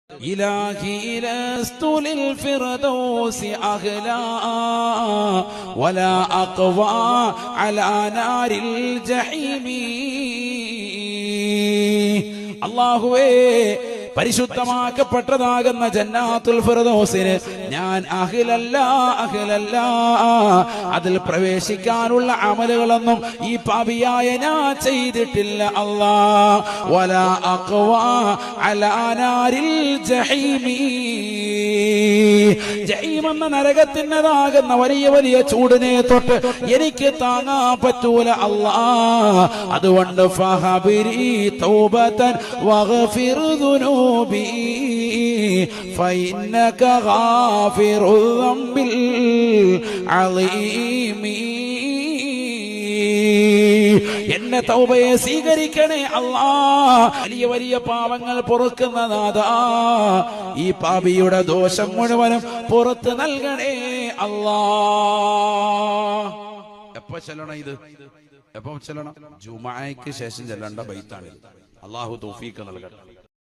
إلهي لست للفردوس أغلى ولا أقوى على نار الجحيم അല്ലാഹുവേ പരിശുദ്ധമാക്കപ്പെട്ടതാകുന്ന ജന്നാത്തുൽ ഫിർദൗസിന് ഞാൻ അഹ്ലല്ല അതിൽ പ്രവേശിക്കാനുള്ള അമലുകളൊന്നും ഈ പാപിയായ ഞാൻ ചെയ്തിട്ടില്ല അല്ലാഹ് വലാ അഖ്വാ അലാ നാരിൽ ജഹീമി ജഹീം എന്ന നരകത്തിൻ്റെതാകുന്ന വലിയ ചൂടിനെ തൊട്ട് എനിക്ക് താങ്ങാൻ പറ്റൂല അല്ലാഹ് അതുകൊണ്ട് ഫഹബിരി തൗബതൻ വഗ്ഫിർ ذنوبي فإنك غافر الذنب العظيم എന്നെ തൗബയെ സ്വീകരിക്കണേ അല്ലാഹ് വലിയ പാപങ്ങൾ പൊറുക്കുന്ന നാഥാ ഈ പാപിയുടെ ദോഷം മുഴുവനും പുറത്ത് നൽകണേ അല്ലാഹ് എപ്പോ ചൊല്ലണം ഇത് എപ്പോ ചൊല്ലണം ജുമുഅയ്ക്ക് ശേഷം ചൊല്ലേണ്ട ബൈത്താണ് അല്ലാഹു തൗഫീഖ് നൽകട്ടെ